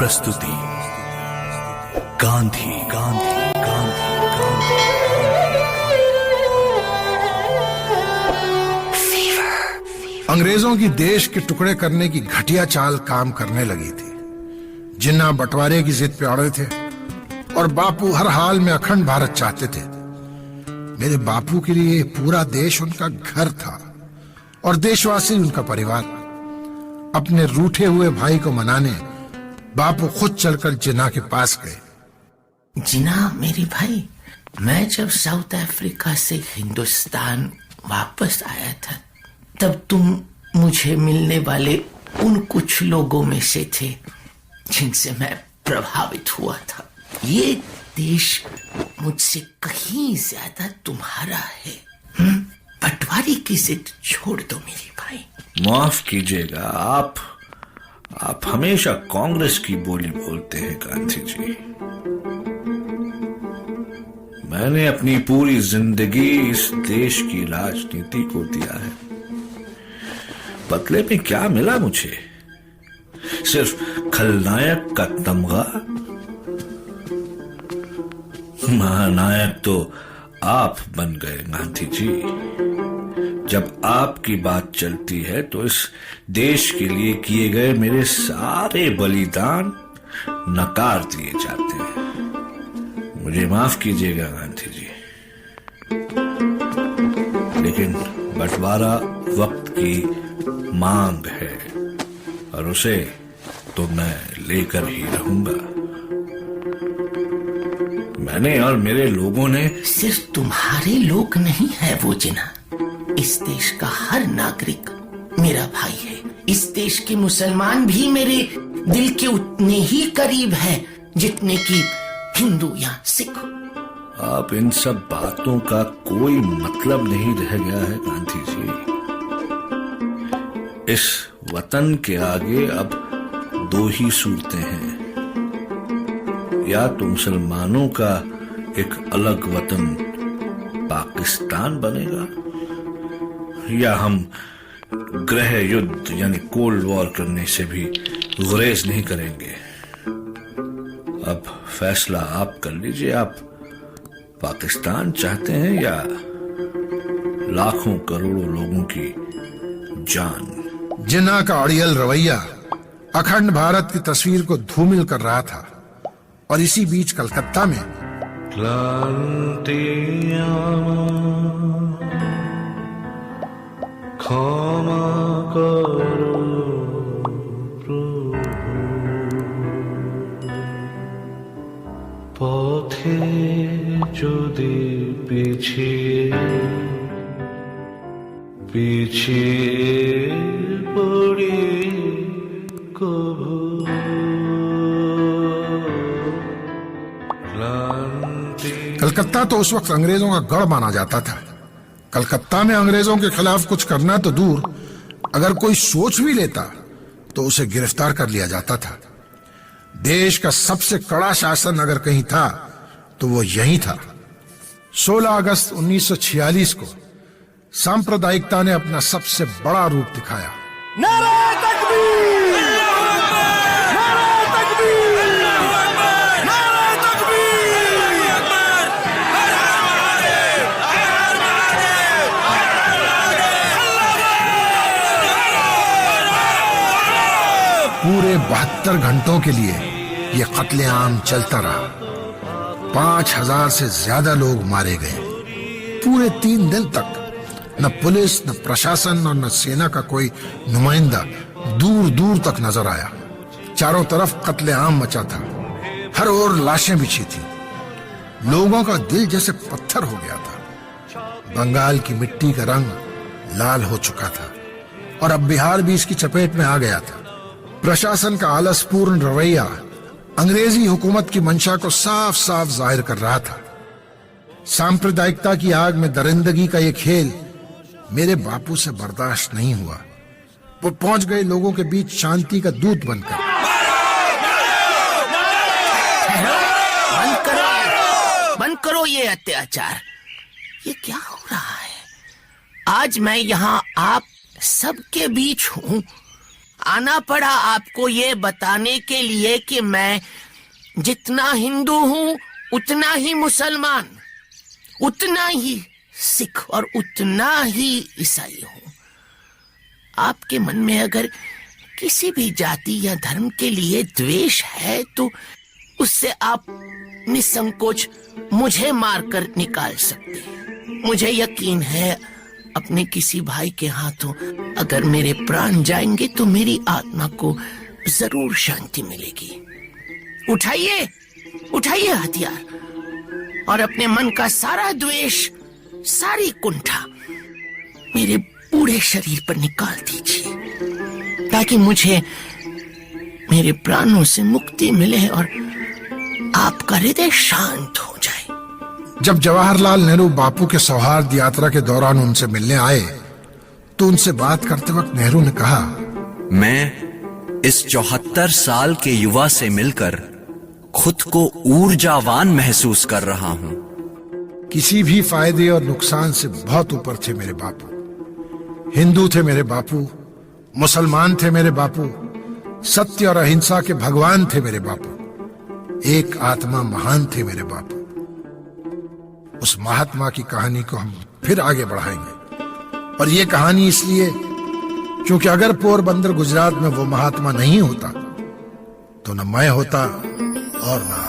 प्रस्तुति गांधी गांधी गांधी गांधी अंग्रेजों की देश के टुकड़े करने की घटिया चाल काम करने लगी थी। जिन्ना बंटवारे की जिद पे अड़े थे और बापू हर हाल में अखंड भारत चाहते थे। मेरे बापू के लिए पूरा देश उनका घर था और देशवासी उनका परिवार। अपने रूठे हुए भाई को मनाने बापू खुद चलकर जिन्ना के पास गए। जिन्ना मेरे भाई, मैं जब साउथ अफ्रीका से हिंदुस्तान वापस आया था तब तुम मुझे मिलने वाले उन कुछ लोगों में से थे जिनसे मैं प्रभावित हुआ था। ये देश मुझसे कहीं ज्यादा तुम्हारा है। पटवारी की जिद छोड़ दो मेरे भाई। माफ कीजिएगा, आप हमेशा कांग्रेस की बोली बोलते हैं गांधी जी। मैंने अपनी पूरी जिंदगी इस देश की राजनीति को दिया है। बदले में क्या मिला मुझे? सिर्फ खलनायक का तमगा। महानायक तो आप बन गए गांधी जी। जब आपकी बात चलती है तो इस देश के लिए किए गए मेरे सारे बलिदान नकार दिए जाते हैं। मुझे माफ कीजिएगा गांधी जी, लेकिन बंटवारा वक्त की मांग है और उसे तो मैं लेकर ही रहूंगा। मैंने और मेरे लोगों ने। सिर्फ तुम्हारे लोग नहीं है वो जिन्ना, इस देश का हर नागरिक मेरा भाई है। इस देश के मुसलमान भी मेरे दिल के उतने ही करीब है जितने की हिंदू या सिख। आप इन सब बातों का कोई मतलब नहीं रह गया है गांधी जी। इस वतन के आगे अब दो ही सूरतें हैं। या तो मुसलमानों का एक अलग वतन पाकिस्तान बनेगा, या हम गृह युद्ध यानी कोल्ड वॉर करने से भी गुरेज नहीं करेंगे। अब फैसला आप कर लीजिए। आप पाकिस्तान चाहते हैं या लाखों करोड़ों लोगों की जान? जिन्ना का अड़ियल रवैया अखंड भारत की तस्वीर को धूमिल कर रहा था और इसी बीच कलकत्ता में क्षमा करो पथे যদি পিছিয়ে পড়ি কভু कलकत्ता तो उस वक्त अंग्रेजों का गढ़ माना जाता था। कलकत्ता में अंग्रेजों के खिलाफ कुछ करना तो दूर, अगर कोई सोच भी लेता तो उसे गिरफ्तार कर लिया जाता था। देश का सबसे कड़ा शासन अगर कहीं था तो वो यहीं था। 16 अगस्त 1946 को सांप्रदायिकता ने अपना सबसे बड़ा रूप दिखाया। नारे तकबीर! नारे तकबीर! नारे तकबीर! पूरे 72 घंटों के लिए ये कत्लेआम चलता रहा। 5000 से ज्यादा लोग मारे गए। पूरे 3 दिन तक न पुलिस, न प्रशासन और न सेना का कोई नुमाइंदा दूर दूर तक नजर आया। चारों तरफ कत्लेआम मचा था। हर ओर लाशें बिछी थी। लोगों का दिल जैसे पत्थर हो गया था। बंगाल की मिट्टी का रंग लाल हो चुका था और अब बिहार भी इसकी चपेट में आ गया था। प्रशासन का आलसपूर्ण रवैया अंग्रेजी हुकूमत की मंशा को साफ साफ जाहिर कर रहा था। सांप्रदायिकता की आग में दरिंदगी का ये खेल मेरे बापू से बर्दाश्त नहीं हुआ। वो पहुंच गए लोगों के बीच शांति का दूत बनकर। बंद करो ये अत्याचार। ये क्या हो रहा है? आज मैं यहाँ आप सबके बीच हूँ आना पड़ा आपको ये बताने के लिए कि मैं जितना हिंदू हूं उतना ही मुसलमान, उतना ही सिख और उतना ही ईसाई हूं। आपके मन में अगर किसी भी जाति या धर्म के लिए द्वेष है तो उससे आप निसंकोच मुझे मारकर निकाल सकते हैं। मुझे यकीन है अपने किसी भाई के हाथों अगर मेरे प्राण जाएंगे तो मेरी आत्मा को जरूर शांति मिलेगी। उठाइए उठाइए हथियार और अपने मन का सारा द्वेष, सारी कुंठा मेरे पूरे शरीर पर निकाल दीजिए ताकि मुझे मेरे प्राणों से मुक्ति मिले और आपका हृदय शांत हो जाए। जब जवाहरलाल नेहरू बापू के सौहार्द यात्रा के दौरान उनसे मिलने आए तो उनसे बात करते वक्त नेहरू ने कहा, मैं इस 74 साल के युवा से मिलकर खुद को ऊर्जावान महसूस कर रहा हूं। किसी भी फायदे और नुकसान से बहुत ऊपर थे मेरे बापू। हिंदू थे मेरे बापू, मुसलमान थे मेरे बापू, सत्य और अहिंसा के भगवान थे मेरे बापू, एक आत्मा महान थे मेरे बापू। उस महात्मा की कहानी को हम फिर आगे बढ़ाएंगे। और ये कहानी इसलिए क्योंकि अगर पोरबंदर गुजरात में वो महात्मा नहीं होता तो न मैं होता और न